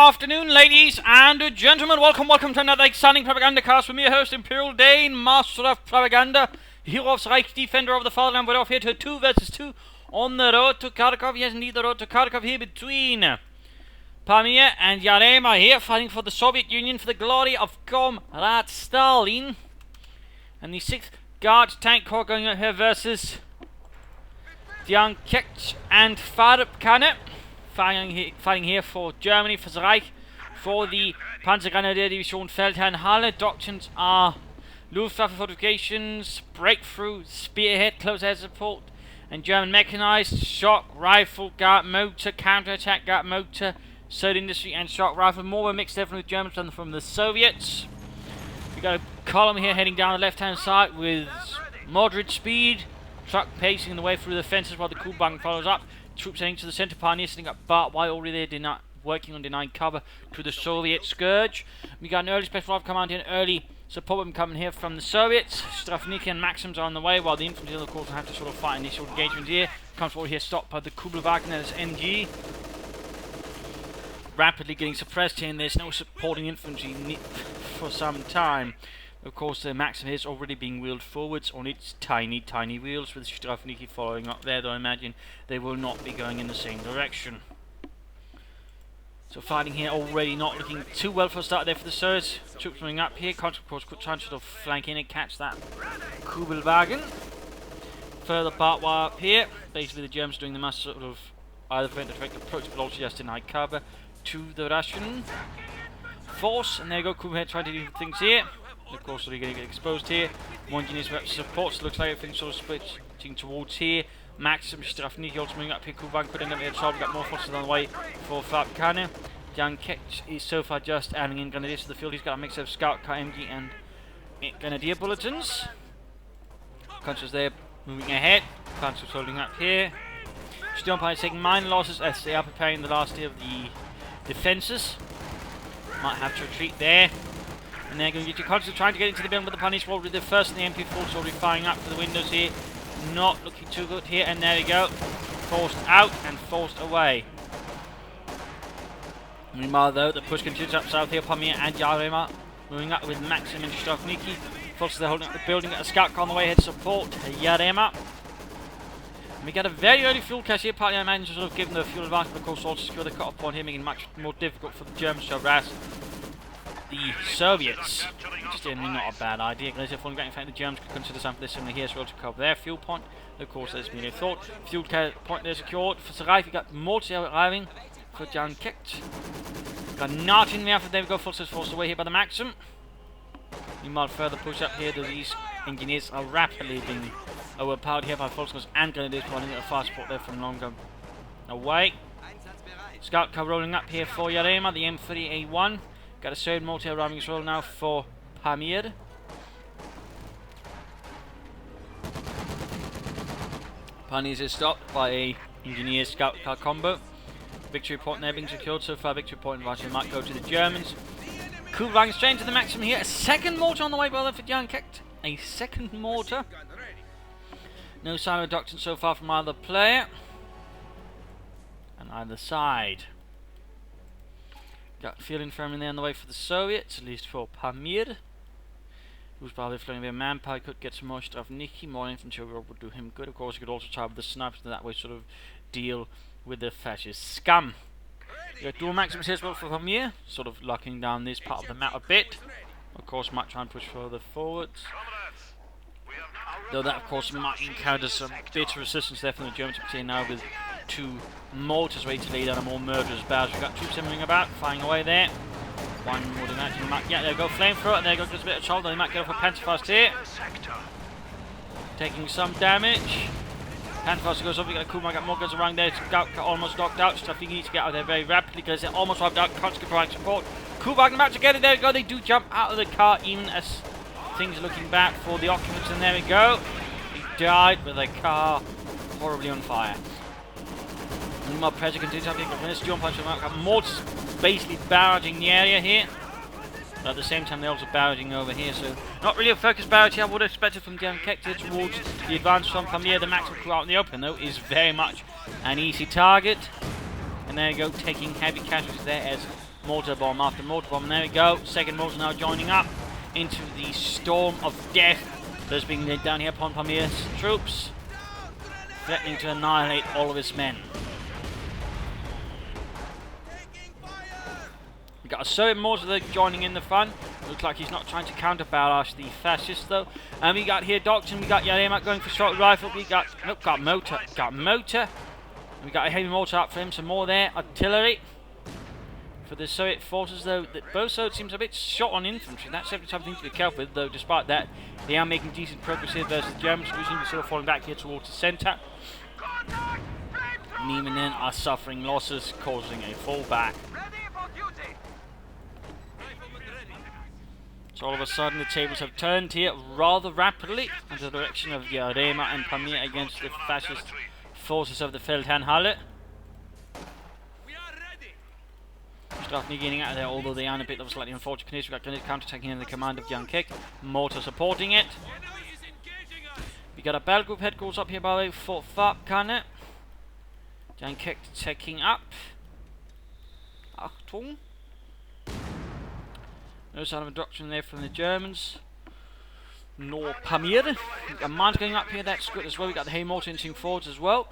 afternoon, ladies and gentlemen. Welcome to another exciting Propagandacast with me, your host, Imperial Dane, Master of Propaganda, Hero of Reich, Defender of the Fatherland. We're off here to 2 versus 2 on the road to Kharkov. Yes, indeed, the road to Kharkov here between Pamir and Yarema here, fighting for the Soviet Union for the glory of Comrade Stalin. And the 6th Guard Tank Corps going out here versus Diancecht and Farb. Fighting here for Germany, for the Reich, for the Panzergrenadier Division Feldherrn Halle. Doctrines are Luftwaffe fortifications, breakthrough, spearhead, close air support, and German mechanized, shock rifle, guard motor, counter-attack guard motor, sword industry, and shock rifle. More were mixed definitely with Germans than from the Soviets. We got a column here heading down the left-hand side with moderate speed, truck pacing the way through the fences while the Kubang follows up. Troops heading to the centre, Pioneer sitting up Bart White already there, working on denying cover to the Soviet Scourge. We got an early Special Rifle Command here, an early support coming here from the Soviets. Strafniki and Maxims are on the way, while the infantry, of course, will have to sort of fight initial engagement here. Comes forward here, stopped by the Kugelwagen as MG. Rapidly getting suppressed here, and there's no supporting infantry for some time. Of course, the Maxim is already being wheeled forwards on its tiny wheels, with Strafniki following up there, though I imagine they will not be going in the same direction. So fighting here already not looking too well for a start there for the Soviets. Troops moving up here, of course, trying to sort of flank in and catch that Kugelwagen. Further part while up here, basically the Germans doing the mass sort of either prevent a direct approach, but also just deny cover to the Russian force. And there you go, Kugelwagen trying to do things here. Of course, they're going to get exposed here. One unit supports, looks like everything's sort of splitting towards here. Maxim Strafniki also moving up here. Kuban could end up here. So we've got more forces on the way for Farb. Diancecht is so far just adding in Grenadiers to the field. He's got a mix of Scout, KMG, and Grenadier bulletins. Consuls there moving ahead. Consuls holding up here. Sturmpire taking minor losses as they are preparing the last day of the defences. Might have to retreat there. And they're going to get your Consuls trying to get into the building, but the Punish will be the first in the MP4 already firing up for the windows here. Not looking too good here, and there we go. Forced out and forced away. Meanwhile, though, the push continues up south here. Pamir and Yarema moving up with Maxim and Strafniki. Forces they're holding up the building. Got a scout car on the way here to support Yarema. And we get a very early fuel cache here. Partly, I managed to sort of give them the fuel advantage, but of course, also secure the cut-off point here, making it much more difficult for the Germans to harass the Soviets. Just generally not a bad idea. Glacier falling back. In fact, the Germans could consider something this similar here as well to cover their fuel point. Of course, as we thought, fuel point there secured. For the Reich, we got mortar arriving for Diancecht. Got nothing there for them. Go forces forced away here by the Maxim. Meanwhile, further push up here. These engineers are rapidly being overpowered here by Volkswagen and Grenadiers, providing a fast support there from longer away. Scout car rolling up here for Yarema, the M3A1. Got a third mortar arriving as well now for Pamir. Pioneers is stopped by a engineer scout car combo. Victory point there being secured so far. Victory point advantage might go to the Germans. Kugelwagen straight into the Maxim here. A second mortar on the way by for Diancecht. A second mortar. No sign of doctrine so far from either player. And either side. Got field infirmary there on the way for the Soviets, at least for Pamir, who's probably flying their manpower. Could get some more Strafniki, more infantry would do him good. Of course, he could also try with the snipers and that way sort of deal with the fascist scum. You got dual Maxims here as well for Pamir, sort of locking down this part of the map a bit. Of course, might try and push further forwards. Though that, of course, might encounter some bitter resistance there from the Germans, particularly now with 2 mortars ready to lay down a more murderous barrage. We've got troops moving about, firing away there. One would imagine might, yeah, there we go, flamethrower, and there goes just a bit of trouble. They might get off a Panzerfaust here. Taking some damage. Panzerfaust goes up, we got a Kuma, got more guns around there. Scout almost knocked out. Strafniki needs to get out there very rapidly because they're almost wiped out. Constant providing support. Kugelwagen about to get it, there we go. They do jump out of the car even as things are looking back for the occupants, and there we go. He died with a car horribly on fire. Meanwhile, pressure continues up here. Got Storm Punch from got mortars basically barraging the area here. But at the same time, they're also barraging over here. So, not really a focused barrage here. I would have expected from Diancecht here towards the advance from Pamir. The Maxim crew out in the open, though, is very much an easy target. And there you go, taking heavy casualties there as Mortar bomb after mortar bomb. There we go. Second mortar now joining up into the storm of death that's being laid down here upon Pamir's troops, threatening to annihilate all of his men. We got a Soviet mortar there joining in the fun. Looks like he's not trying to counterbarrage the fascists though. And we got here Doctrine, we got Yarema going for short rifle, we got motor. We got a heavy mortar up for him, some more there, artillery. For the Soviet forces though, both sides seems a bit short on infantry. That's definitely something to be careful with though. Despite that, they are making decent progress here versus the Germans, who seem to be sort of falling back here towards the centre. And even then are suffering losses, causing a fallback. So all of a sudden the tables have turned here rather rapidly in the direction of Yarema and Pamir against the fascist forces of the Feldherrnhalle. Strafny getting out of there, although they are in a bit of a slightly unfortunate condition. We've got Grenadier counter-attacking in the command of Diancecht, mortar supporting it. We got a battle group headquarters up here by the way for Farb. Diancecht taking up. Achtung. No sign of a doctrine there from the Germans. Nor Pamir. A mines going up here, that's good as well. We got the hay mortar inching forwards as well.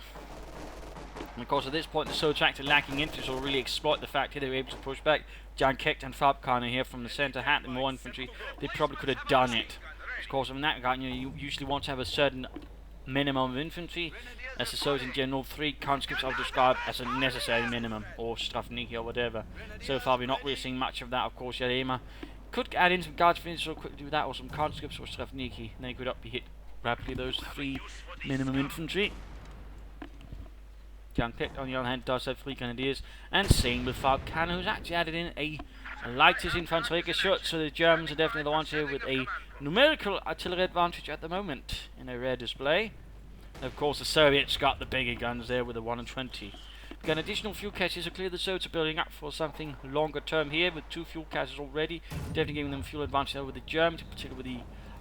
And of course at this point the Soviets acted lacking infantry, so really exploit the fact here they were able to push back. Diancecht and Farb here from the centre, had more infantry, they probably could have done it. Of course in that regard, you usually want to have a certain minimum of infantry. As the Soviets in general, 3 conscripts I would describe as a necessary minimum, or Strafniki or whatever. So far we're not really seeing much of that. Of course Yarema could add in some guards finish so quickly with that, or some conscripts or Strafniki, and they could be hit rapidly, those 3 minimum infantry. Diancecht on the other hand does have 3 grenadiers, and same with Farb, who's actually added in a lightest infanterie shot, so the Germans are definitely the ones here with a numerical artillery advantage at the moment in a rare display. And of course the Soviets got the bigger guns there with the 1 and 20. We've got additional fuel caches, so clear the Soviets are building up for something longer term here with 2 fuel caches already, definitely giving them fuel advantage over the Germans, particularly with the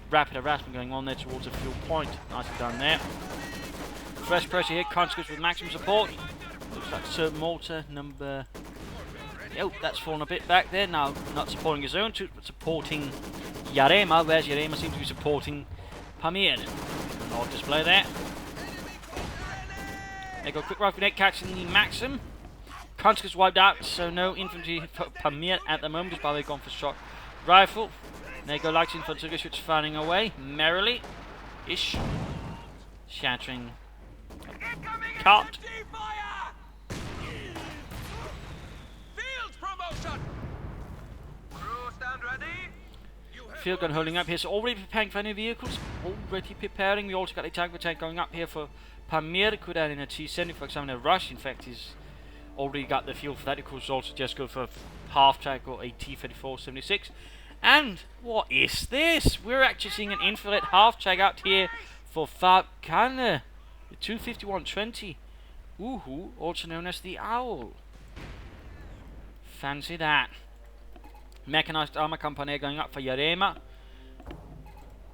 rapid harassment going on there towards a fuel point. Nicely done there. Fresh pressure here, conscripts with maximum support. Looks like Soviet mortar number... Oh, that's fallen a bit back there. Now, not supporting his own troops, but supporting Yarema, whereas Yarema seems to be supporting Pamir. Odd display there. They go quick rifle grenade catching the Maxim. Conscripts wiped out, so no infantry for Pamir at the moment. Just by the way, gone for shot rifle. There go light infantry, which firing away merrily. Ish. Shattering cart. Field gun holding up here, so already preparing for any vehicles. Already preparing. We also got a tank going up here for Pamir. Could add in a T-70 for example, a rush. In fact, he's already got the fuel for that. It could also just go for a half track or a T-34-76. And what is this? We're actually seeing an infrared half track out here for Farb, the 251-20. Woohoo, also known as the Owl. Fancy that. Mechanized armor company going up for Yarema.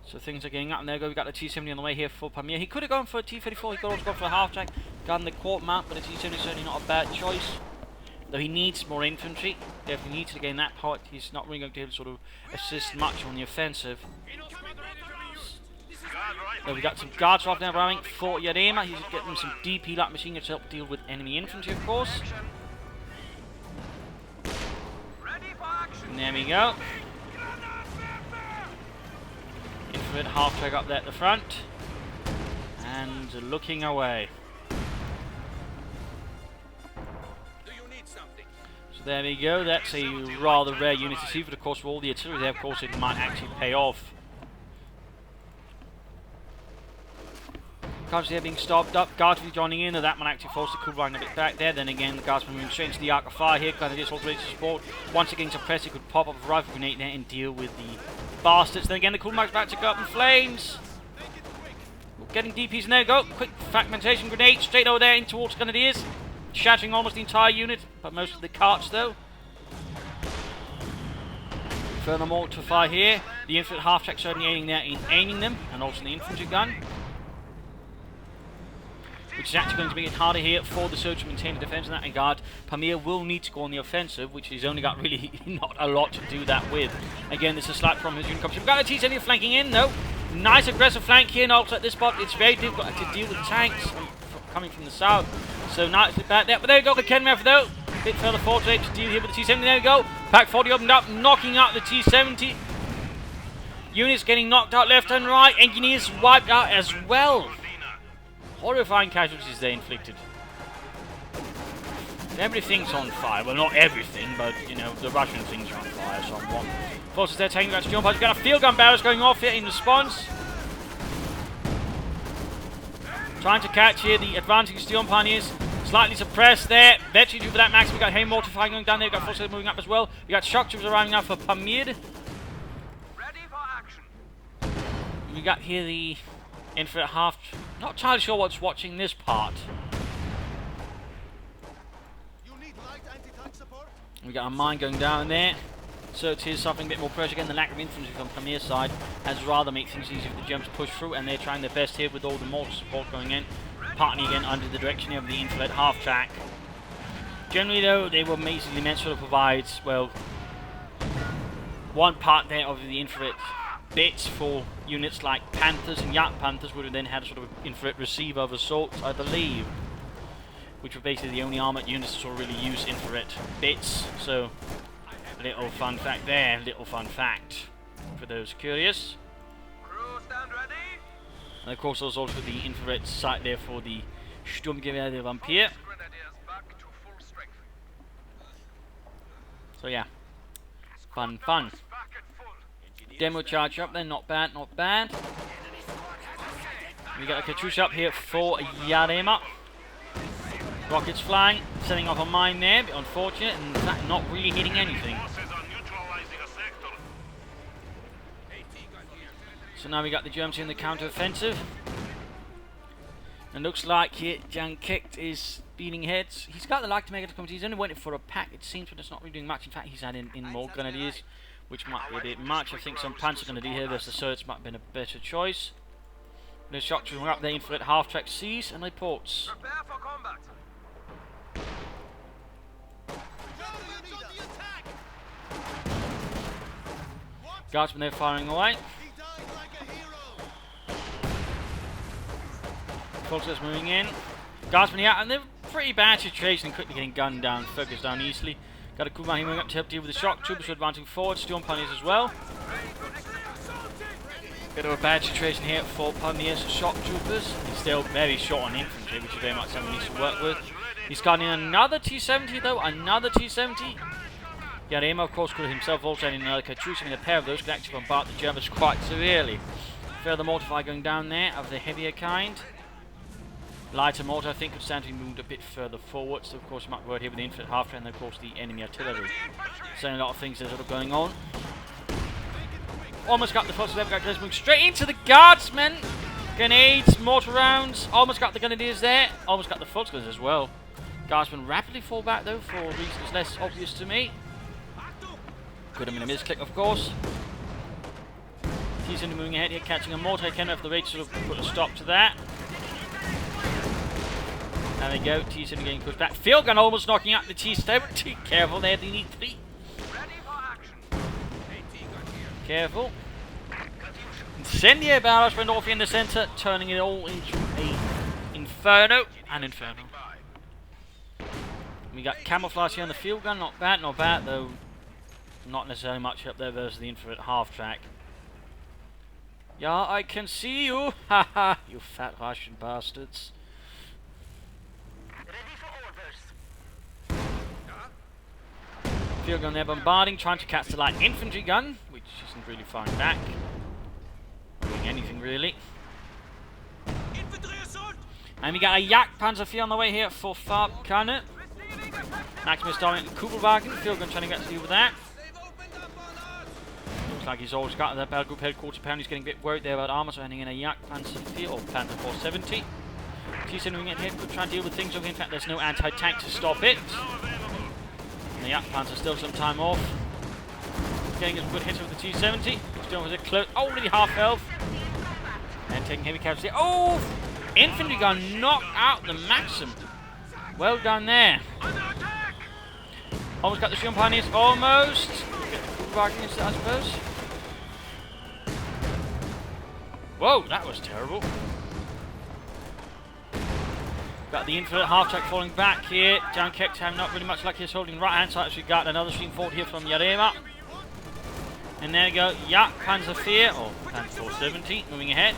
So things are getting up, and there we got the T-70 on the way here for Pamir. He could have gone for a T-34, he could also go for a half track, gone the quart mount, but a T-70 is certainly not a bad choice. Though he needs more infantry, definitely needs to gain that part. He's not really going to be able to sort of assist much on the offensive. So we got some guards right now arriving for Yarema. He's getting some DP light machine guns to help deal with enemy infantry, of course. And there we go. Infrared half track up there at the front. And looking away. So there we go. That's a rather rare unit to see, but of course with all the artillery there, of course it might actually pay off. Guards here being stopped up, guardsmen joining in, and that one actually forced the coup line a bit back there. Then again, the guardsmen moving straight into the arc of fire here. Grenadiers also ready to support. Once again, suppressed, he could pop up a rifle grenade there and deal with the bastards. Then again, the Climax about to go up in flames. Getting DPs in there, go. Quick fragmentation grenade straight over there in towards Grenadiers. Shattering almost the entire unit, but most of the carts though. Further mortar fire here. The infantry half track certainly aiming there in aiming them, and also the infantry gun. Which which is actually going to make it harder here for the Surge to maintain the defense in that regard. Pamir will need to go on the offensive, which he's only got really not a lot to do that with. Again, there's a slight problem as unit comes. We've got a T70 flanking in, though. Nice aggressive flank here, and also at this spot, it's very difficult to deal with tanks coming from the south. So nicely back there, but there you go, the Kenmeth though. A bit further forward to deal here with the T70, there we go. Pack 40 opened up, knocking out the T70. Units getting knocked out left and right, engineers wiped out as well. Horrifying casualties they inflicted. Everything's on fire. Well, not everything, but, you know, the Russian things are on fire somewhat. Forces they're taking back to jump. You've got a field gun barrels going off here in response. Trying to catch here the advancing steel pioneers. Slightly suppressed there. Vetri due for that max. We've got heavy mortar fire going down there. We've got forces moving up as well. We've got shock troops arriving now for Pamir. Ready for action. We got here the infantry half. Not entirely sure what's watching this part. We got a mine going down there. So it is suffering a bit more pressure. Again, the lack of infantry from Pamir's side has rather made things easier for the Germans to push through, and they're trying their best here with all the mortar support going in. Partly again under the direction of the infrared half track. Generally though, they were basically meant to sort of provide, well, one part there of the infrared bits for units like Panthers, and Yak Panthers would have then had a sort of infrared receiver of a sort, I believe, which were basically the only armoured units to sort of really use infrared bits. So, little fun fact there, little fun fact for those curious. Crew stand ready. And of course, there's also the infrared sight there for the Sturmgewehr der Vampir. Grenadiers back to full strength. So yeah, fun. Back at full. Demo charge up there, not bad, not bad. We got a Katyusha up here for Yarema. Rockets flying, setting off a mine there, a bit unfortunate, and in fact not really hitting anything. So now we got the Germans in the counter-offensive. And looks like here Diancecht is beating heads. He's got the luck to make it to come. He's only waiting for a pack, it seems, but it's not really doing much. In fact, he's adding in more grenadiers, which might be a bit much. I think some Panzer Grenadier here versus the Surge might have been a better choice. The shock troops are up there in for it, half-track seas and reports. Prepare for combat. Guardsmen there firing away. Forces moving in. Guardsmen here, and they're pretty bad situation, quickly getting gunned down, focused down easily. Got a Kuban moving up to help deal with the shock troops who are advancing forward, Storm Pioneers as well. Bit of a bad situation here for Pamir's shock troopers. He's still very short on infantry, which is very much something he needs to work with. He's got in another T70 though, another T70. Yarema, of course, could himself also add in another Katyusha. I mean, a pair of those could actually bombard the Germans quite severely. Further mortar fire going down there of the heavier kind. Lighter mortar, I think, could stand to be moved a bit further forward. So, of course, you might work here with the infantry half track and, of course, the enemy artillery. So, a lot of things that are sort of going on. Almost got the forces there, got moving straight into the guardsmen. Grenades, mortar rounds. Almost got the grenadiers there. Almost got the Futzlers as well. Guardsmen rapidly fall back, though, for reasons less obvious to me. Could have been a misclick, of course. T70 moving ahead here, catching a mortar. Can have the rate to sort of put a stop to that. There we go, T70 getting pushed back. Field gun almost knocking out the T70. Careful there, they need 3. Ready for action. Careful. Incendiary barrage went off in the centre, turning it all into a inferno. An inferno. We got camouflage here on the field gun, not bad, though not necessarily much up there versus the infrared half track. Yeah, I can see you! Haha, you fat Russian bastards. Field gun there bombarding, trying to catch the light infantry gun, which isn't really firing back. Doing anything really. And we got a Yak Panzer IV on the way here for Farb Cannon. Maximus dominant Kugelwagen, field gun trying to get to deal with that. Looks like he's always got that battle group headquarters pound. He's getting a bit worried there about armor, so handing in a Yak Panzer IV or Panzer 470. T-70 moving in here, could try and deal with things. In fact, there's no anti-tank to stop it. And the Yak Panzer still some time off. Getting a good hit with the T-70. Still with it close. Already half health. And taking heavy casualty. Oh! Infantry gun knocked out the Maxim. Well done there. Almost got the Shield Pioneers, almost. Get the Kugelwagen instead, I suppose. Whoa, that was terrible. Got the infinite half-track falling back here. Diancecht having not really much luck. He's holding right hand side. Actually got another stream fort here from Yarema. And there you go. Yeah, Panzer IV, or Panzer 470, moving ahead.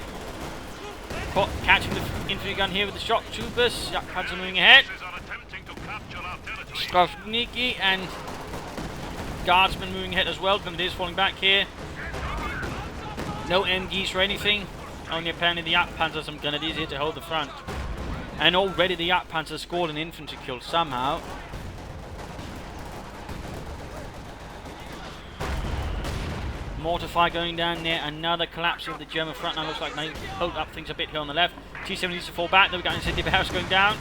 Catching the infantry gun here with the shock troopers. Yeah, Panzer moving ahead. Skirmishes and Guardsmen moving ahead as well. Grenadiers falling back here. No MGs or anything. Only apparently the Panzer, some Grenadiers here to hold the front. And already the Panzer scored an infantry kill somehow. Mortar fire going down there. Another collapse of the German front line. Looks like they hold up things a bit here on the left. T-70 needs to fall back. Then we've got incendiary house going down.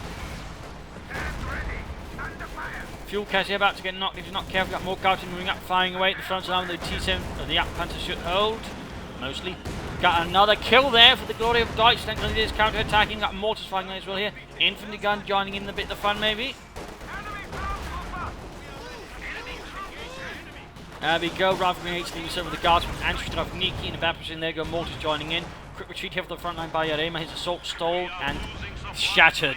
Fuel cache here about to get knocked if you're not careful. Got more Gaussian moving up, firing away at the front line. The T-7, the Panzer should hold. Mostly. Got another kill there for the glory of Deutschland. Grenadiers counter-attacking. Got mortars firing as well here. Infantry gun joining in a bit of the fun maybe. There we go. Rifle grenades leaving some of the Guardsmen and Strafniki in the back position. There go mortars joining in. Quick retreat here for the front line by Yarema. His assault stalled and shattered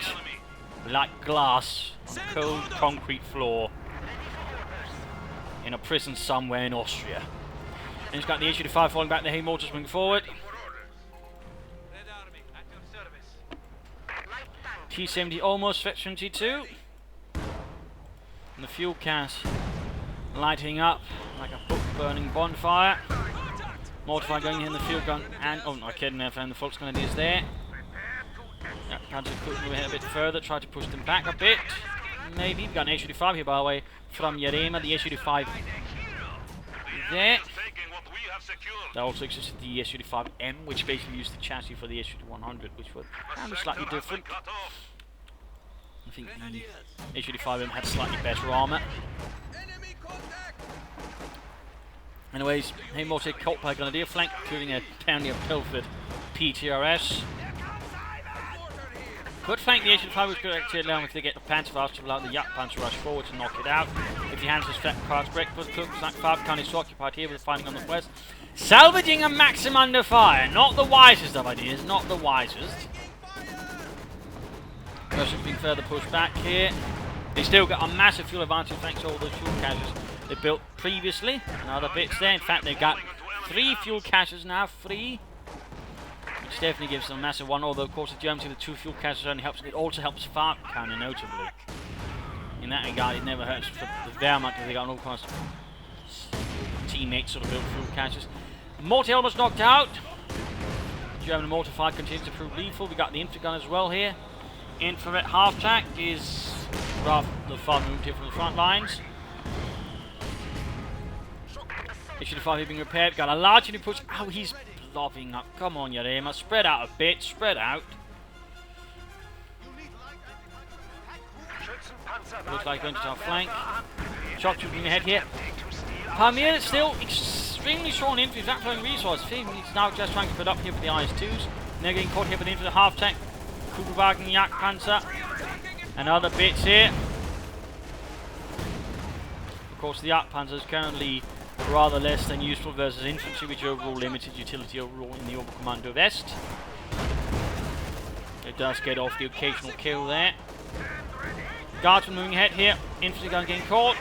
like glass on a cold concrete floor in a prison somewhere in Austria. And he's got the HU-5 falling back there. Hey, mortars moving forward. T-70 almost stretched 22. And the fuel cache lighting up like a book-burning bonfire. Mortar fire going in the field gun. And, oh, not kidding, there, found the Volks Grenadiers there. Yeah, Panzer could move ahead a bit further, try to push them back a bit. Maybe. We've got an HU-5 here, by the way, from Yarema. The HU-5 there. There also existed the SU-5M, which basically used the chassis for the SU-100, which were kind of slightly different. I think the SU-5M had slightly better armour. Anyways, hey, mortar caught by Grenadier flank, including a pounding of Pilford PTRS. Could flank the HU-5 was good actually allow if they get the Panzer to allow the Yak Panzer rush forward to knock it out. If he hands his flat cards break, but looks like Farb currently is occupied here with fighting on the west. Salvaging a Maxim under fire. Not the wisest of ideas, not the wisest. Russians being further pushed back here. They still got a massive fuel advantage thanks to all those fuel caches they built previously. And other bits there. In fact, they've got 3 fuel caches now, 3. Which definitely gives them a massive one, although of course the Germans with the 2 fuel caches only helps. It also helps Farb kind of notably. In that regard, it never hurts for the Wehrmacht because they got all kinds of teammates sort of built fuel caches. Mortar almost knocked out. German mortar fire continues to prove lethal. We got the infantry gun as well here. Infrared half track is rather far moved here from the front lines. HU-5 being repaired. Got a large unit push. Oh, he's blobbing up. Come on, Yarema. Spread out a bit. Spread out. Looks like going to our flank. Shock trooping ahead here. Pamir is still extremely short on infantry. He's not throwing resources. He's now just trying to put up here for the IS-2s. And they're getting caught here for the infantry half tank. Kugelwagen, Yak Panzer. And other bits here. Of course, the Yak Panzer is currently rather less than useful versus infantry, which overall limited utility overall in the Oberkommando West. It does get off the occasional kill there. Guardsmen moving ahead here. Infantry gun getting caught.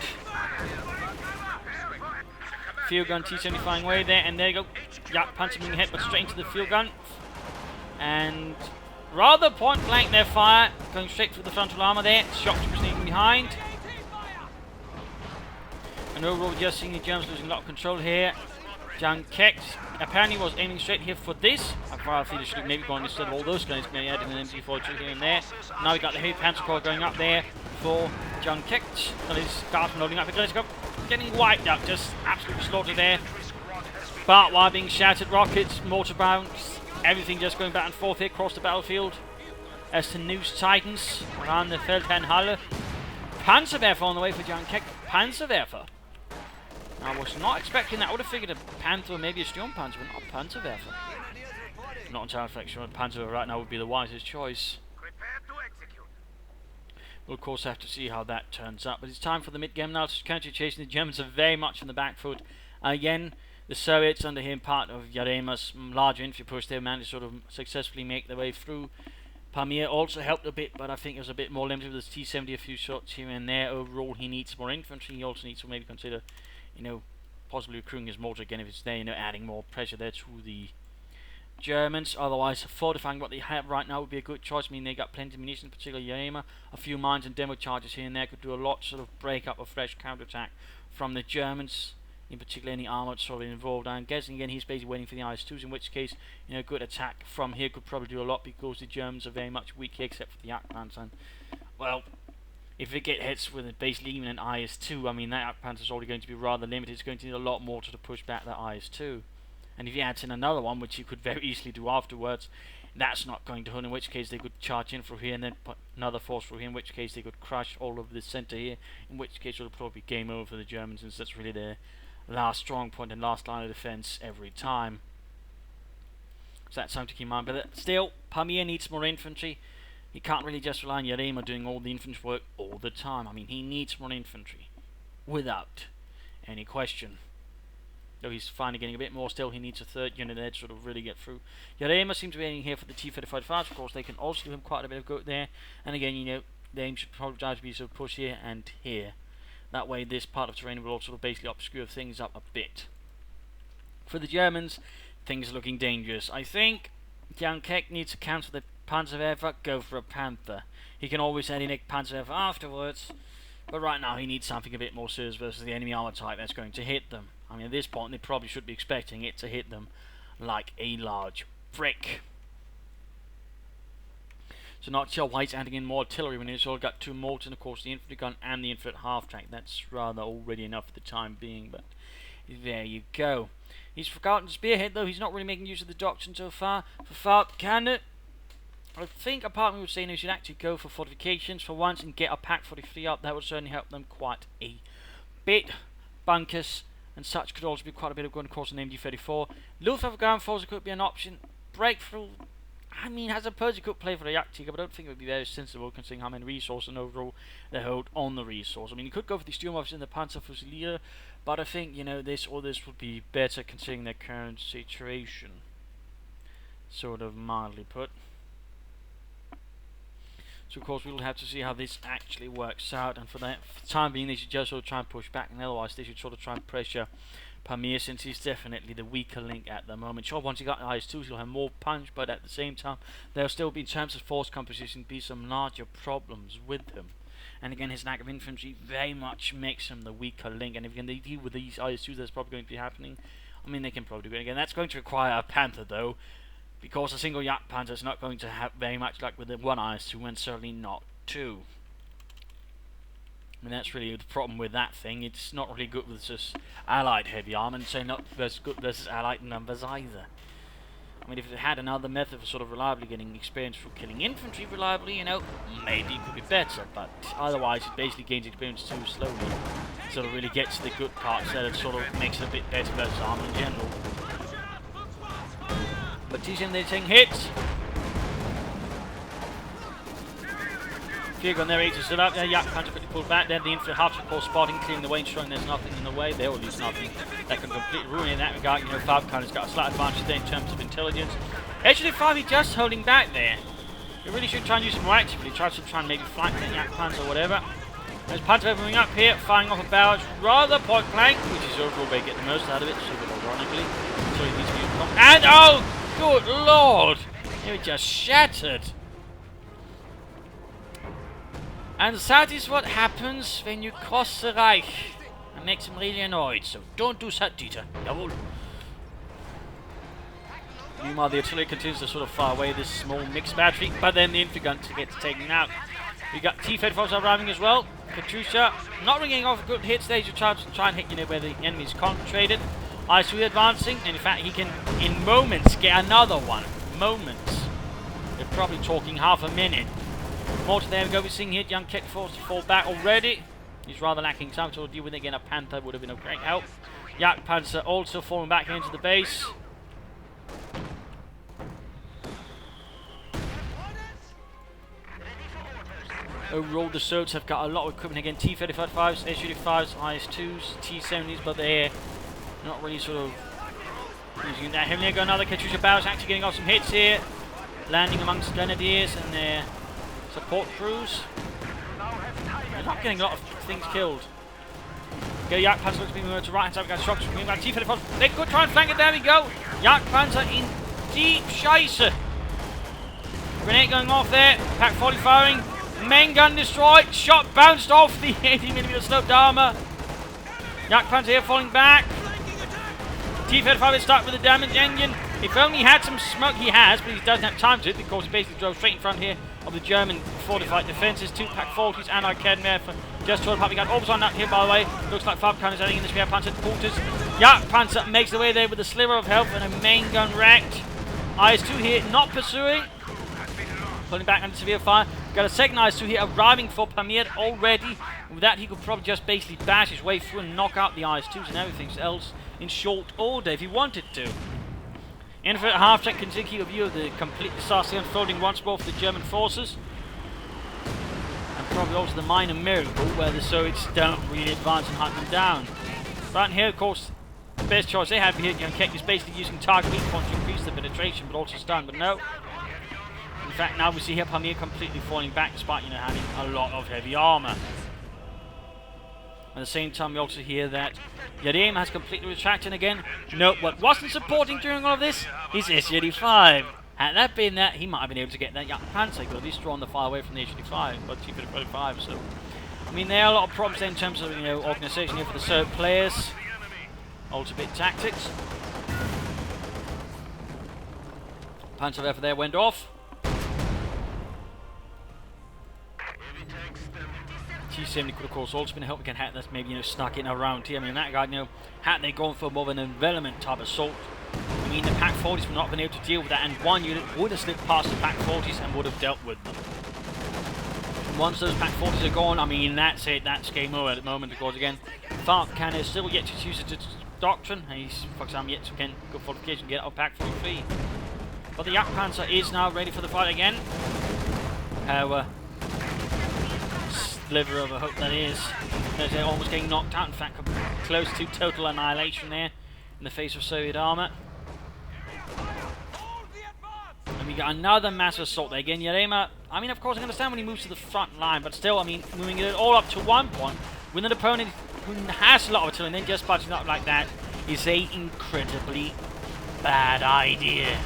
Field gun T-70 flying away there, and there you go. Yak Panzer moving ahead, but straight into the field gun. And rather point blank their fire, going straight through the frontal armour there. Shock troopers sneaking behind. And overall, just seeing the Germans losing a lot of control here. Diancecht apparently was aiming straight here for this. I feel they should have maybe gone instead of all those guys, maybe added an MG42 here and there. Now we got the heavy Panzer Corps going up there for Diancecht. And his Guardsmen loading up. Let's go. Getting wiped out, just absolutely slaughtered there. Barbed wire being shattered, rockets, mortar bounce, everything just going back and forth here across the battlefield. As the News Titans around the Feldherrnhalle. Panzerwerfer on the way for Diancecht. Panzerwerfer. I was not expecting that. I would have figured a Panther or maybe a Sturmpanzer, but not a Panzerwerfer. Not entirely sure Panzer right now would be the wisest choice. Prepare to execute. We'll of course have to see how that turns out. But it's time for the mid-game now to counter chasing. The Germans are very much on the back foot. Again, the Soviets under him, part of Yarema's larger infantry push, they managed to sort of successfully make their way through. Pamir also helped a bit, but I think it was a bit more limited with his T-70, a few shots here and there. Overall, he needs more infantry. He also needs to maybe consider, possibly recruiting his mortar again if it's there, adding more pressure there to the Germans. Otherwise, fortifying what they have right now would be a good choice. I mean, they got plenty of munitions, particularly Yarema. A few mines and demo charges here and there could do a lot to sort of break up a fresh counterattack from the Germans. In particular, any armoured sort of involved. I'm guessing again he's basically waiting for the IS-2s, in which case, a good attack from here could probably do a lot because the Germans are very much weak here, except for the Jagdpanzer. And, well, if it get hits with basically even an IS-2, I mean, that Jagdpanzer is already going to be rather limited. It's going to need a lot more to push back that IS-2. And if he adds in another one, which he could very easily do afterwards, that's not going to hold, in which case they could charge in through here and then put another force through here, in which case they could crush all of the centre here, in which case it will probably be game over for the Germans, since that's really their last strong point and last line of defense every time. So that's something to keep in mind. But still, Pamir needs more infantry. He can't really just rely on Yarema doing all the infantry work all the time. I mean, he needs more infantry, without any question. Though he's finally getting a bit more still, he needs a third unit there to sort of really get through. Yarema seems to be aiming here for the T-35 fires. Of course, they can also do him quite a bit of good there. And again, the aim should probably try to be sort of push here and here. That way this part of terrain will sort of basically obscure things up a bit. For the Germans, things are looking dangerous. I think Diancecht needs to cancel the Panzerwerfer, go for a Panther. He can always add in a Panzerwerfer afterwards, but right now he needs something a bit more serious versus the enemy armor type that's going to hit them. I mean, at this point they probably should be expecting it to hit them like a large brick. So not sure why he's adding in more artillery when he's all got two mortars and of course the infantry gun and the infantry half-track. That's rather already enough for the time being, but there you go. He's forgotten Spearhead though, he's not really making use of the doctrine so far. For Farb, cannon. I think a part of me was saying he should actually go for fortifications for once and get a Pack 43 up. That would certainly help them quite a bit. Bunkers and such could also be quite a bit of going across an MG34. Luftwaffe ground force could be an option. Breakthrough, I mean, I suppose you could play for the Jagdtiger, but I don't think it would be very sensible considering how many resources and overall they hold on the resource. I mean, you could go for the Sturmwaffen and the Panzerfusilier, but I think, this would be better considering their current situation. Sort of mildly put. So of course we'll have to see how this actually works out, and for the time being they should just sort of try and push back, and otherwise they should sort of try and pressure Pamir, since he's definitely the weaker link at the moment. Sure, once he got IS-2 he'll have more punch, but at the same time there'll still be, in terms of force composition, be some larger problems with him. And again, his lack of infantry very much makes him the weaker link, and if they deal with these IS-2s that's probably going to be happening, I mean they can probably do it again. That's going to require a Panther though, because a single Jagdpanzer is not going to have very much luck with the one IS-2, and certainly not two. I mean, that's really the problem with that thing. It's not really good versus allied heavy armor, and so not good versus allied numbers either. I mean, if it had another method for sort of reliably getting experience for killing infantry reliably, maybe it could be better, but otherwise it basically gains experience too slowly. Sort of really gets to the good parts there, it sort of makes it a bit better versus armor in general. But T-70 they're taking hits. Fear gun there, to stood up there. Jagdpanzer quickly pulled back there. The infantry half of course spotting, clearing the way, ensuring there's nothing in the way. They all lose nothing. That can completely ruin in that regard. Farb kind of got a slight advantage there in terms of intelligence. Actually, Farb is just holding back there. You really should try and use it more actively. Try and maybe flank the Jagdpanzer or whatever. There's Panzer moving up here, firing off a barrage rather point blank, which is overall where they get the most out of it, so ironically. So he needs to use and oh! Good lord! It just shattered. And that is what happens when you cross the Reich. It makes him really annoyed, so don't do that, Dieter. Jawohl. Meanwhile, the artillery continues to sort of fire away this small mixed battery, but then the infantry gun gets taken out. We got T-34s arriving as well. Katusha not ringing off good hits there. You try and hit where the enemy's concentrated. IS-2 advancing, and in fact he can in moments get another one. Moments. We're probably talking half a minute. More to there we go. We're seeing here Diancecht forced to fall back already. He's rather lacking time to deal with it again. A Panther would have been of great help. Jagdpanzer also falling back into the base. Overall, the Soviets have got a lot of equipment again. T-35s, S-35s, IS-2s, T-70s, but they're not really sort of using that heavily. Got another Katyusha barrage actually getting off some hits here, landing amongst grenadiers and their support crews. They're not getting a lot of things killed. Okay, Yak Panzer looks to be moving to right hand side. We got shots from T-35s. They could try and flank it. There we go. Yak Panzer in deep scheisse. Grenade going off there. Pack 40 firing. Main gun destroyed. Shot bounced off the 80mm sloped armour. Yak Panzer here falling back. T-35 is stuck with the damaged engine. If only he had some smoke, he has, but he doesn't have time to, because he basically drove straight in front here of the German fortified defences. 2 Pack 40s and Arcade Mare for just toward the public. Got orbs on that here, by the way. Looks like Farb is heading in the Spear Panzer quarters. Yak Panzer makes the way there with a sliver of health and a main gun wrecked. IS-2 here not pursuing. Pulling back under severe fire. Got a second IS-2 here arriving for Pamir already. With that, he could probably just basically bash his way through and knock out the IS-2s and everything else in short order if he wanted to. Infantry at half-track can keep a view of the complete disaster unfolding once more for the German forces. And probably also the minor miracle where the Soviets don't really advance and hunt them down. Right here, of course, the best choice they have here, Diancecht, is basically using target weak points to increase the penetration but also stun, but no. In fact, now we see here Pamir completely falling back despite, having a lot of heavy armour. At the same time, we also hear that Yarema has completely retracted again. No, what wasn't supporting during all of this is S-35. Had that been that, he might have been able to get that Yak Panzer. He could at least drawn the fire away from the S-35, but T-35, so... I mean, there are a lot of problems there in terms of, organisation here for the Serb players. Also a bit tactics. Panzer effort there went off. T-70 could of course also been a help again had that's maybe snuck in around here. I mean that guy, had they gone for more of an envelopment type assault, I mean the Pack 40s would not have been able to deal with that, and one unit would have slipped past the Pack 40s and would have dealt with them. And once those Pack 40s are gone, I mean that's it, that's game over at the moment, because again, Farb can is still yet to use its doctrine, and he's for example yet to again good fortification get out of Pack 43. But the Yak Panzer is now ready for the fight again. How sliver of a hope that is. They're almost getting knocked out, in fact close to total annihilation there in the face of Soviet armour. And we got another massive assault there again. Yarema, I mean of course I understand when he moves to the front line, but still, I mean moving it all up to one point with an opponent who has a lot of artillery and then just budging up like that is a incredibly bad idea.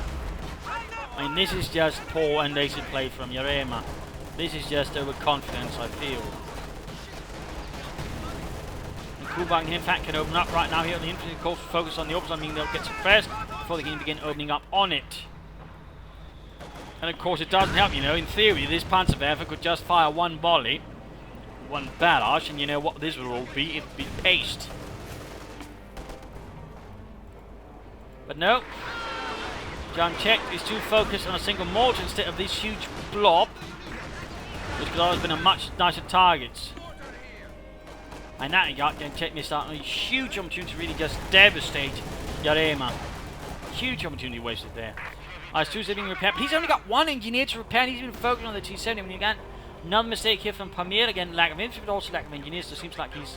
I mean this is just poor and lazy play from Yarema. This is just overconfidence, I feel. And Kuban, in fact, can open up right now here on the infantry. Of course, focus on the orbs. I mean, they'll get suppressed before they can begin opening up on it. And of course, it doesn't help, in theory, this Panzerwerfer could just fire one volley, one barrage, and you know what this would all be? It'd be paste. But no. Diancecht is too focused on a single mortar instead of this huge blob, which could always been a much nicer target. And that regard, Diancecht missed out on a huge opportunity to really just devastate Yarema. Huge opportunity wasted there. IS-2s are being repaired, but he's only got one engineer to repair, and he's been focusing on the T-70. I mean, again, another mistake here from Pamir. Again, lack of infantry, but also lack of engineers. So it seems like he's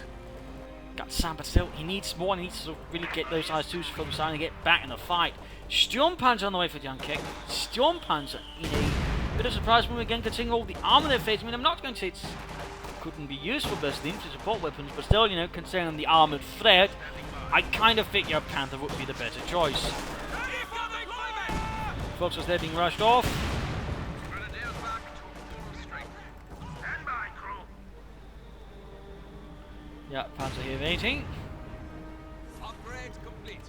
got some, but still, he needs more, and he needs to really get those IS-2s focused on and get back in the fight. Sturmpanzer on the way for Diancecht. Sturmpanzer in a bit of surprise move again, considering all the armor they're facing. I mean, I'm not going to say it couldn't be useful versus the infantry support weapons, but still, considering the armored threat, I kind of think your Panther would be the better choice. Folks, as they're being rushed off. Yeah, Panzer here waiting. Upgrade complete.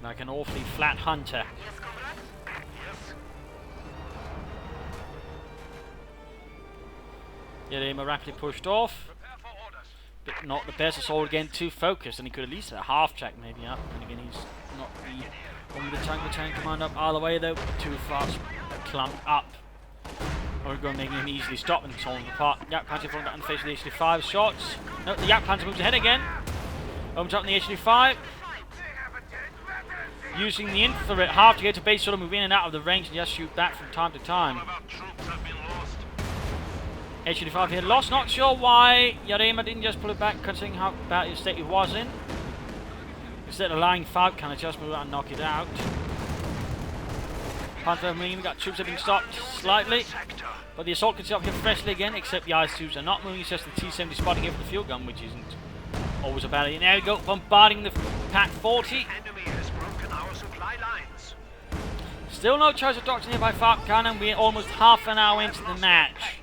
Like an awfully flat hunter. Yarema rapidly pushed off. But not the best assault again, too focused, and he could at least have a half track maybe up. And again, he's not the one with the tank command up all the way though. Too fast, clumped up. Or going making him easily stop and falling apart. Yak Panzer falling back in the face of the H-35 shots. No, the Yak Panzer moves ahead again. Opens up in the H-35. Using the infrared half to get to base, sort of move in and out of the range and just shoot back from time to time. H85 here lost. Not sure why Yarema didn't just pull it back, considering how bad his state he was in. Instead of allowing Farb can just move out and knock it out. Panther Marine, we got troops have been stopped slightly. But the assault can sit up here freshly again, except the IS-2s are not moving. It's just the T-70 spotting here for the field gun, which isn't always a bad idea. There we go, bombarding the Pack 40. Still no choice of doctrine here by Farb Cannon. We're almost half an hour into the match.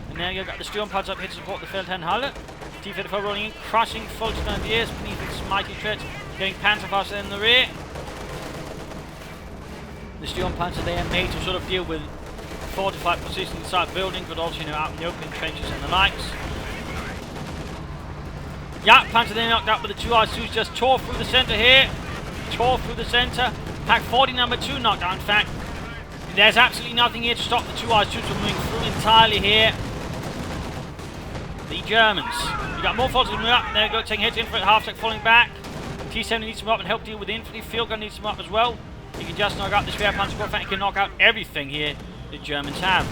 And there you got the Sturm Pods up here to support the Feldherrnhalle. T-34 rolling in, crushing full grenadiers beneath its mighty treads, getting Panzerfaust in the rear. The Sturm Panzer they are made to sort of deal with fortified positions inside buildings, but also, you know, out in the open trenches and the likes. Panzer they knocked out, but the two IS-2s just tore through the centre here. Tore through the centre. Pack 40 number 2 knocked out. In fact, there's absolutely nothing here to stop the two IS-2s from moving through entirely here. The Germans. You got more forces moving up. There you go, taking hits in for it. Half-tech falling back. T-70 needs to move up and help deal with the infantry. Field gun needs to move up as well. You can just knock out the spare Panzer Corps. In fact, you can knock out everything here the Germans have.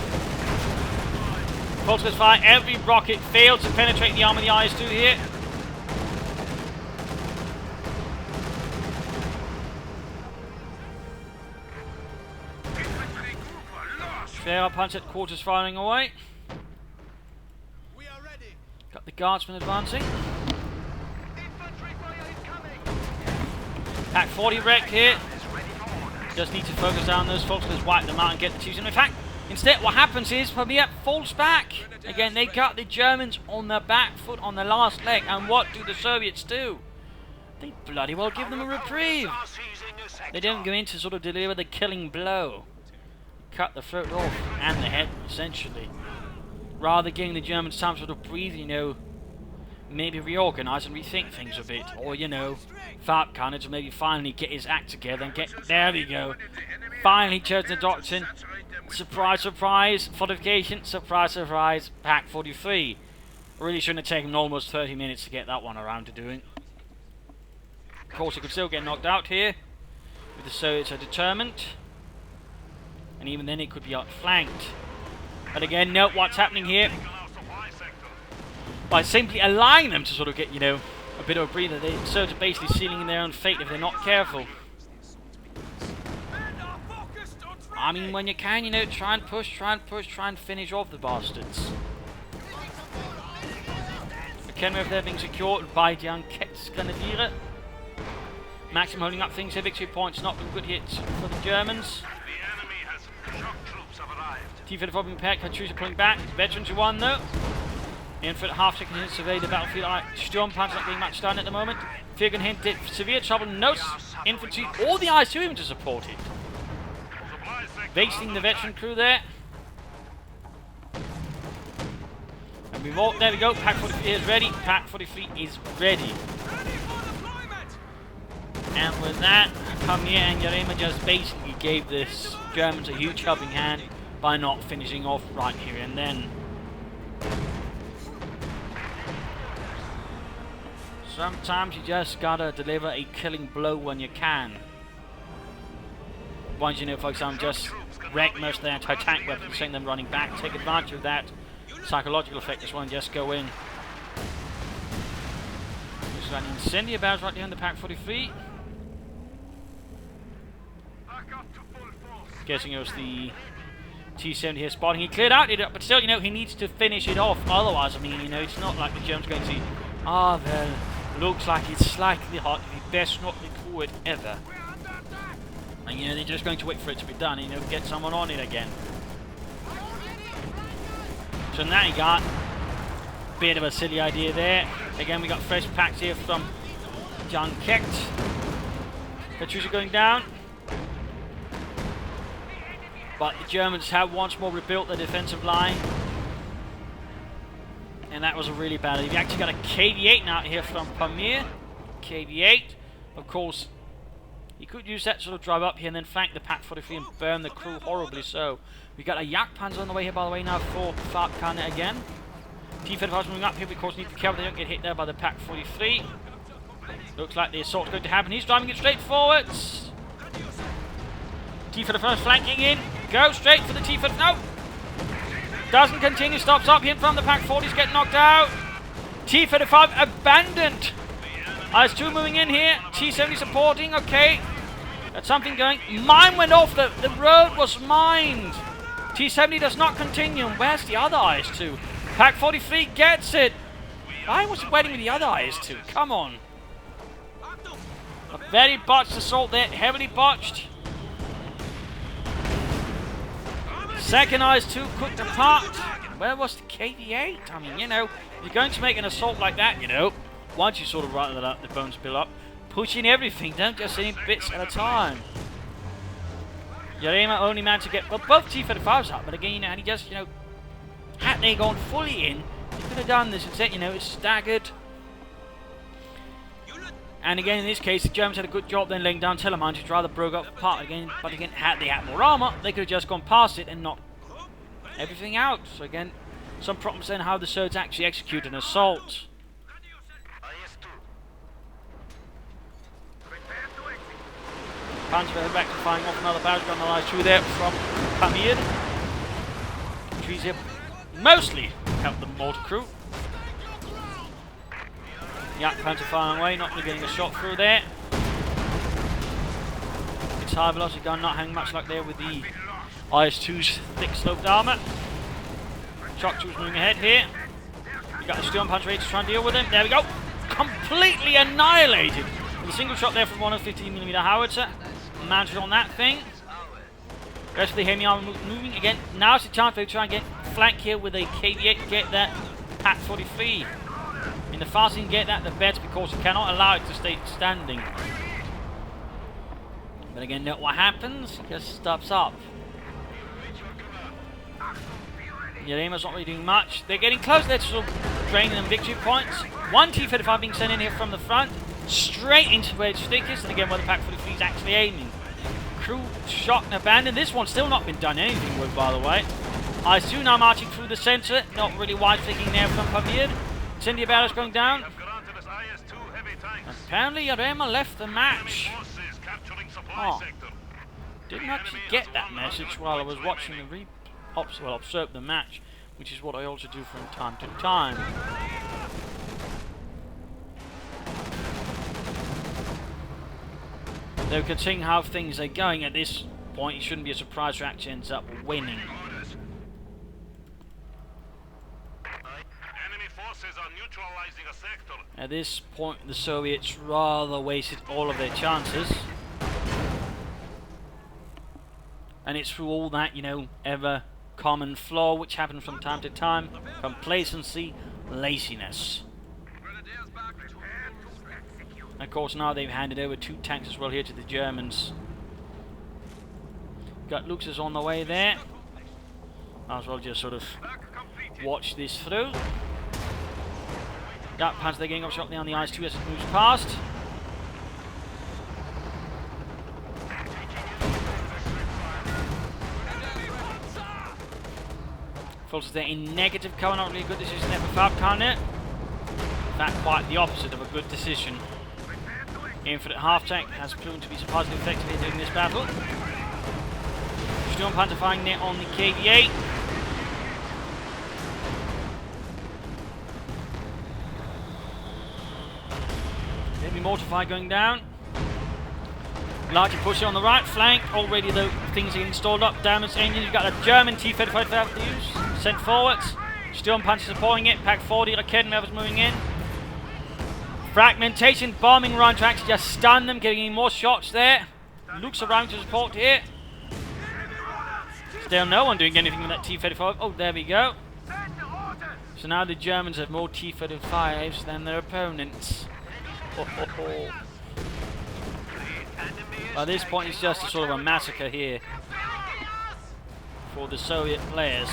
Volkswagen fire. Every rocket failed to penetrate the arm of the IS-2 here. Fair Panzer quarters firing away. Got the guardsmen advancing. Pack 40 wreck here. Just need to focus down those folks, just wipe them out and get the T-70. In fact, instead what happens is Pamir falls back. Again, they got the Germans on the back foot on the last leg. And what do the Soviets do? They bloody well give them a reprieve. They don't go in to sort of deliver the killing blow. Cut the throat off and the head, essentially. Rather giving the Germans time to sort of breathe, you know, maybe reorganize and rethink things a bit. Or, you know, Farb Cannon to maybe finally get his act together and get... There we go. Finally chose the doctrine. Surprise, surprise. Fortification. Surprise, surprise. Pack 43. Really shouldn't have taken almost 30 minutes to get that one around to doing. Of course, it could still get knocked out here. But the Soviets are determined. And even then it could be outflanked. But again, note what's happening here. By simply allowing them to sort of get, you know, a bit of a breather, they're sort of basically sealing in their own fate if they're not careful. I mean, when you can, you know, try and push, try and finish off the bastards. McKenna over there being secured by Diancecht Grenadiere. Maxim holding up things here, victory points, not been good hits for the Germans. T-34 being paired, Katusha pulling back. Veterans who won though. Infant half-check can survey the battlefield. Sturm Panzer not being matched down at the moment. Field hint did severe trouble. No infantry or the IS-2 even to support it. Wasting the veteran crew there. And we've all, there we go. Pack 43 is ready. Pack 43 is ready. And with that, Pamir and Yarema just basically gave this Germans a huge helping hand by not finishing off right here and then. Sometimes you just gotta deliver a killing blow when you can. Once you know, for example, just wreck most of their anti-tank weapons, send them running back, take advantage of that psychological effect as well and just go in. There's an incendiary barrels right behind the Pack 43. Guessing it was the T-70 here spotting. He cleared out it, but still, you know, he needs to finish it off. Otherwise, I mean, you know, it's not like the Germans going to see, well, looks like it's slightly hot. We best not recruit it ever. And, you know, they're just going to wait for it to be done and, you know, get someone on it again. So now you got a bit of a silly idea there. Again, we got fresh packs here from Diancecht. Katusha going down. But the Germans have once more rebuilt their defensive line. And that was a really bad idea. You actually got a KV-8 now here from Pamir. KV-8. Of course, you could use that to sort of drive up here and then flank the Pack 43 and burn the crew horribly so. We got a Jagdpanzer on the way here, by the way, now for Farb Cannon again. T-35 moving up here, we of course need to be careful they don't get hit there by the Pack 43. Looks like the assault's going to happen. He's driving it straight forwards. T-35 flanking in. Go straight for the T-35. No! Doesn't continue, stops up here from the Pack 40s, get knocked out. T-35 abandoned. IS-2 moving in here. T-70 supporting, okay. That's something going. Mine went off, the road was mined. T-70 does not continue. Where's the other IS-2? Pack 43 gets it. Why was he waiting with the other IS-2? Come on. A very botched assault there, heavily botched. Second IS-2 cooked apart. Where was the KV-8? I mean, you know, if you're going to make an assault like that, you know, once you sort of rattle that up, the bones build up, push in everything, don't just any bits at a time. Yarema only managed to get, well, both T-35s up, but again, you know, had he just, you know, had they gone fully in, he could have done this. Instead, you know, it's staggered. And again, in this case, the Germans had a good job then laying down telemines, which rather broke up apart again. But again, had they had more armor, they could have just gone past it and knocked everything out. So again, some problems then how the Surds actually execute an assault. Panzer back to firing off another barrage gun alive through there from Pamir. Trees here mostly help the mortar crew. Yak Panzer firing away, not really getting a shot through there. It's high velocity gun, not having much luck there with the IS-2's thick sloped armour. Shock 2's moving ahead here. You got the Storm Punch ready to try and deal with him. There we go. Completely annihilated. With a single shot there from one of 15mm howitzer. Mounted on that thing. The rest of the heavy armor moving again. Now's the chance to try and get flank here with a KV-8 get that Pack 43. And the faster you can get that, the better, because you cannot allow it to stay standing. But again, note what happens. It just stops up. Yarema's not really doing much. They're getting close. They're sort of draining them victory points. One T-35 being sent in here from the front, straight into where its thickest, and again where the Pack 43 is actually aiming. Crew shocked and abandoned. This one's still not been done anything with, by the way. IS-2 now marching through the centre. Not really wide flicking there from Pamir. Incendiary barrels going down. Apparently Yarema left the match. Oh. Didn't actually get that message while I was watching the observe the match, which is what I also do from time to time. Though considering how things are going at this point, it shouldn't be a surprise if actually ends up winning. At this point, the Soviets rather wasted all of their chances. And it's through all that, you know, ever common flaw which happens from time to time: complacency, laziness. And of course, now they've handed over 2 tanks as well here to the Germans. Got Luxus on the way there. Might as well just sort of watch this through. Got Panzer, they're getting up shot there on the IS-2 as it moves past. Fulters there in negative cover, not really a good decision there for Farb, can't it? In fact, quite the opposite of a good decision. Infinite half tank has proven to be surprisingly effective here during this battle. Sturm Panzer firing there on the KV-8. Heavy mortar fire going down. Larger pusher on the right flank. Already the things are getting stalled up. Damaged engine. You've got a German T-35 to use. Sent forwards. Sturm Panzer supporting it. Pack 40. Raketenwerfers moving in. Fragmentation. Bombing run tracks. Just stun them. Getting more shots there. Looks around to support here. Still no one doing anything with that T-35. Oh, there we go. So now the Germans have more T-35s than their opponents. By this point, it's just a sort of a massacre here for the Soviet players.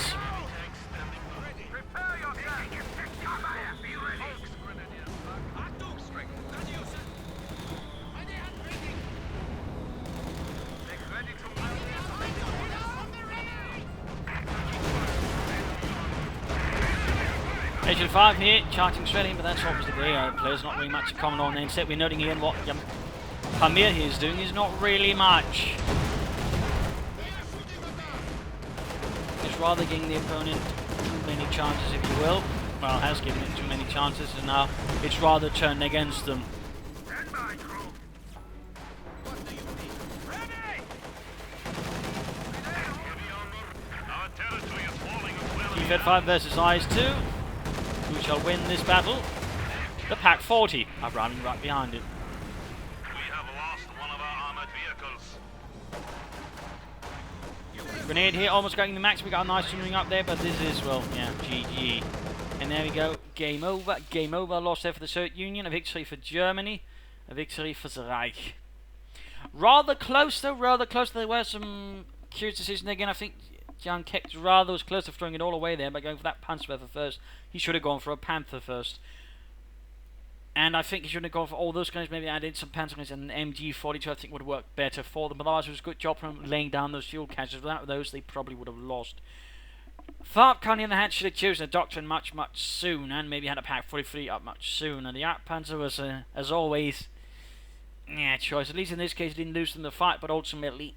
HL5 here, charging straight in, but that's obviously the players not really much to comment on. Instead, we're noting again what Pamir here is doing is not really much. Just rather getting the opponent many chances, if you will. Well, has given it too many chances, and now it's rather turned against them. What do you need? Ready! Our territory is falling as well. Defed 5 versus Eyes 2. Who shall win this battle? The Pack 40 are running right behind it. We have lost one of our armored vehicles. Grenade here, almost getting the max. We got a nice swimming up there, but this is, well, yeah, GG. And there we go. Game over. Game over. Loss there for the Soviet Union. A victory for Germany. A victory for the Reich. Rather close, though. Rather close. There were some curious decisions again. I think Diancecht rather was close to throwing it all away there by going for that Panzerwerfer first. He should have gone for a Panther first. And I think he shouldn't have gone for all those guns. Maybe add in some Panzer guns and an MG42. I think would have worked better for them. But otherwise, it was a good job from laying down those fuel caches. Without those, they probably would have lost. Farb County, on the hand, should have chosen a doctrine much sooner, and maybe had a Pack 43 up much sooner. The Panzer was, as always, yeah, choice. At least in this case, it didn't lose them the fight, but ultimately,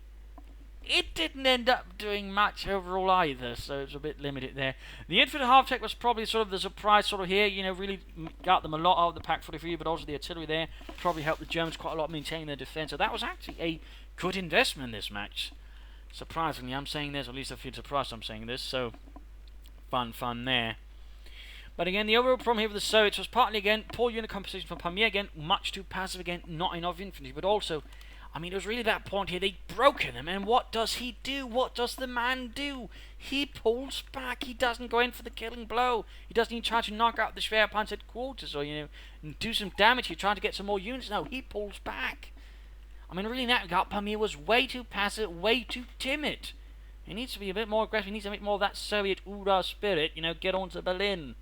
it didn't end up doing much overall either, so it was a bit limited there. The infantry half-tech was probably sort of the surprise sort of here, you know, really got them a lot out of the Pack 43, but also the artillery there probably helped the Germans quite a lot maintaining their defense, so that was actually a good investment in this match. Surprisingly, I'm saying this, or at least I feel surprised I'm saying this, so fun there. But again, the overall problem here with the Soviets was partly, again, poor unit composition from Pamir, again, much too passive, again, not enough infantry, but also, I mean, it was really that point here, they'd broken them, and what does he do? What does the man do? He pulls back, he doesn't go in for the killing blow, he doesn't even try to knock out the Schwerpanzer quarters, or, you know, do some damage, he's trying to get some more units, no, he pulls back. I mean, really, in that regard, Pamir was way too passive, way too timid. He needs to be a bit more aggressive. He needs a bit more of that Soviet Ura spirit. You know, get on to Berlin.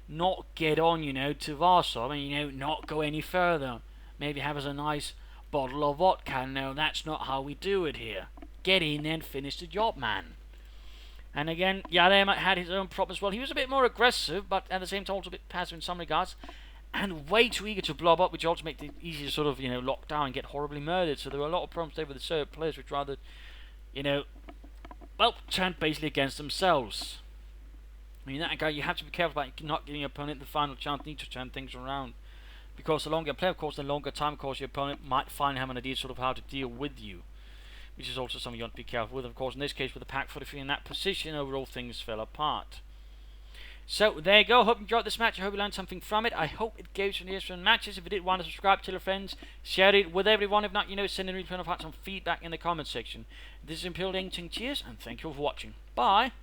Not get on, you know, to Warsaw. And, you know, not go any further. Maybe have us a nice bottle of vodka. No, that's not how we do it here. Get in and finish the job, man. And again, Yarema had his own problems as well. He was a bit more aggressive, but at the same time also a bit passive in some regards. And way too eager to blob up, which also makes it easy to sort of, you know, lock down and get horribly murdered. So there were a lot of problems there with the Soviet players, which rather, you know, well, turned basically against themselves. I mean, that guy, you have to be careful about not giving your opponent the final chance, need to turn things around. Because the longer you play, of course, the longer time, of course, your opponent might finally have an idea sort of how to deal with you. Which is also something you want to be careful with. Of course, in this case, with the Pack 43 in that position, overall things fell apart. So, there you go. Hope you enjoyed this match. I hope you learned something from it. I hope it gave you some ideas from matches. If you did want to subscribe, tell your friends, share it with everyone. If not, you know, send in some feedback in the comment section. This is Imperial Diancecht. Cheers, and thank you all for watching. Bye.